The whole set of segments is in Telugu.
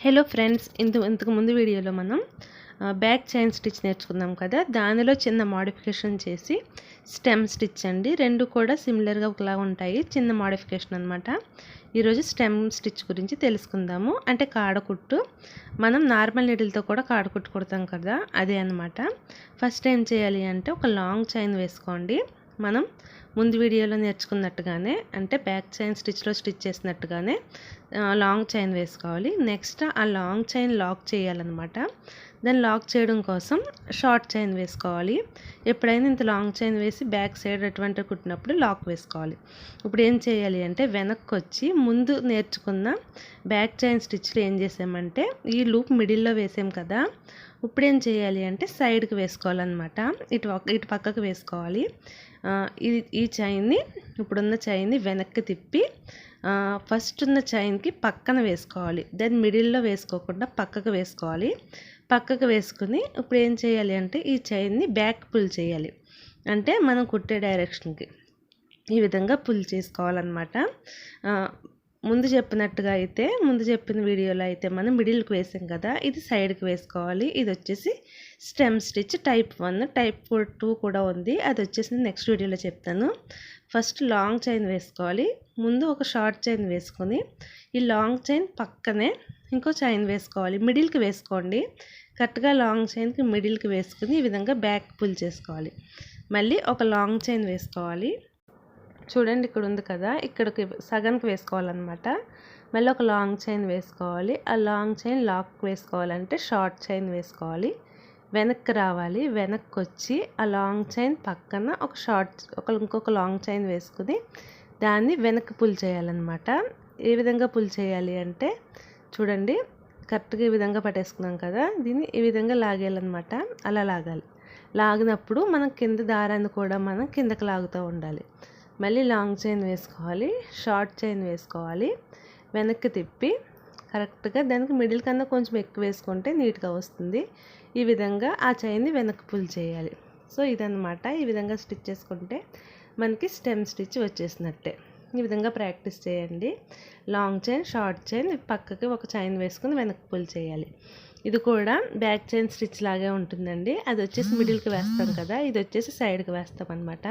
హలో ఫ్రెండ్స్, ఇంతకు ముందు వీడియోలో మనం బ్యాక్ చైన్ స్టిచ్ నేర్చుకున్నాం కదా. దానిలో చిన్న మోడిఫికేషన్ చేసి స్టెమ్ స్టిచ్ అండి. రెండు కూడా సిమిలర్గా ఒకలా ఉంటాయి, చిన్న మోడిఫికేషన్ అనమాట. ఈరోజు స్టెమ్ స్టిచ్ గురించి తెలుసుకుందాము. అంటే కాడకుట్టు, మనం నార్మల్ నీడిల్తో కూడా కాడకుట్టు కుడతాం కదా, అదే అనమాట. ఫస్ట్ ఏం చేయాలి అంటే ఒక లాంగ్ చైన్ వేసుకోండి. మనం ముందు వీడియోలో నేర్చుకున్నట్టుగానే, అంటే బ్యాక్ చైన్ స్టిచ్లో స్టిచ్ చేసినట్టుగానే లాంగ్ చైన్ వేసుకోవాలి. నెక్స్ట్ ఆ లాంగ్ చైన్ లాక్ చేయాలన్నమాట. దాన్ని లాక్ చేయడం కోసం షార్ట్ చైన్ వేసుకోవాలి. ఎప్పుడైనా ఇంత లాంగ్ చైన్ వేసి బ్యాక్ సైడ్ అటువంటి కుట్టినప్పుడు లాక్ వేసుకోవాలి. ఇప్పుడు ఏం చేయాలి అంటే వెనక్కి వచ్చి ముందు నేర్చుకున్న బ్యాక్ చైన్ స్టిచ్లో ఏం చేసామంటే ఈ లూప్ మిడిల్లో వేసాం కదా. ఇప్పుడు ఏం చేయాలి అంటే సైడ్కి వేసుకోవాలన్నమాట. ఇటు పక్కకు వేసుకోవాలి. ఈ చైన్ని, ఇప్పుడున్న చైన్ని వెనక్కి తిప్పి ఫస్ట్ ఉన్న చైన్కి పక్కన వేసుకోవాలి. దాన్ని మిడిల్లో వేసుకోకుండా పక్కకు వేసుకోవాలి. పక్కకు వేసుకుని ఇప్పుడు ఏం చేయాలి అంటే ఈ చైన్ని బ్యాక్ పుల్ చేయాలి. అంటే మనం కుట్టే డైరెక్షన్కి ఈ విధంగా పుల్ చేసుకోవాలన్నమాట. ముందు చెప్పిన వీడియోలో అయితే మనం మిడిల్కి వేసాం కదా, ఇది సైడ్కి వేసుకోవాలి. ఇది వచ్చేసి స్టెమ్ స్టిచ్ టైప్ 1. టైప్ 2 కూడా ఉంది, అది వచ్చేసి నెక్స్ట్ వీడియోలో చెప్తాను. ఫస్ట్ లాంగ్ చైన్ వేసుకోవాలి. ముందు ఒక షార్ట్ చైన్ వేసుకొని ఈ లాంగ్ చైన్ పక్కనే ఇంకో చైన్ వేసుకోవాలి. మిడిల్కి వేసుకోండి. కరెక్ట్గా లాంగ్ చైన్కి మిడిల్కి వేసుకుని ఈ విధంగా బ్యాక్ పుల్ చేసుకోవాలి. మళ్ళీ ఒక లాంగ్ చైన్ వేసుకోవాలి. చూడండి, ఇక్కడ ఉంది కదా, ఇక్కడికి సగానికి వేసుకోవాలన్నమాట. మళ్ళీ ఒక లాంగ్ చైన్ వేసుకోవాలి. ఆ లాంగ్ చైన్ లాక్ వేసుకోవాలంటే షార్ట్ చైన్ వేసుకోవాలి. వెనక్కి రావాలి. వెనక్కి వచ్చి ఆ లాంగ్ చైన్ పక్కన ఇంకొక లాంగ్ చైన్ వేసుకుని దాన్ని వెనక్కి పుల్ చేయాలన్నమాట. ఏ విధంగా పుల్ చేయాలి అంటే చూడండి, కరెక్ట్గా ఈ విధంగా పట్టేసుకున్నాం కదా, దీన్ని ఈ విధంగా లాగేయాలన్నమాట. అలా లాగినప్పుడు మనం కింద దారాన్ని కూడా మనం కిందకి లాగుతూ ఉండాలి. మళ్ళీ లాంగ్ చైన్ వేసుకోవాలి, షార్ట్ చైన్ వేసుకోవాలి, వెనక్కి తిప్పి కరెక్ట్గా దానికి మిడిల్ కన్నా కొంచెం ఎక్కువ వేసుకుంటే నీట్గా వస్తుంది. ఈ విధంగా ఆ చైన్ని వెనక్కి పుల్ చేయాలి. సో ఇదన్నమాట. ఈ విధంగా స్టిచ్ చేసుకుంటే మనకి స్టెమ్ స్టిచ్ వచ్చేసినట్టే. ఈ విధంగా ప్రాక్టీస్ చేయండి. లాంగ్ చైన్, షార్ట్ చైన్, పక్కకి ఒక చైన్ వేసుకుని వెనక్కి పుల్ చేయాలి. ఇది కూడా బ్యాక్ చైన్ స్టిచ్ లాగే ఉంటుందండి. అది వచ్చేసి మిడిల్కి వేస్తాం కదా, ఇది వచ్చేసి సైడ్కి వేస్తాం అనమాట.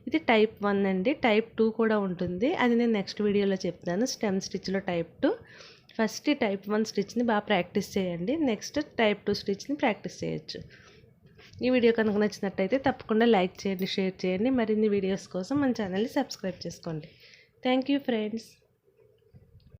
ఇది టైప్ 1 అండి. టైప్ 2 కూడా ఉంటుంది, అది నేను నెక్స్ట్ వీడియోలో చెప్తాను. స్టెమ్ స్టిచ్లో టైప్ 2. ఫస్ట్ టైప్ 1 స్టిచ్ని బాగా ప్రాక్టీస్ చేయండి. నెక్స్ట్ టైప్ 2 స్టిచ్ని ప్రాక్టీస్ చేయొచ్చు. ఈ వీడియో కనుక నచ్చినట్టయితే తప్పకుండా లైక్ చేయండి, షేర్ చేయండి. మరిన్ని వీడియోస్ కోసం మన ఛానల్ని సబ్స్క్రైబ్ చేసుకోండి. Thank you friends.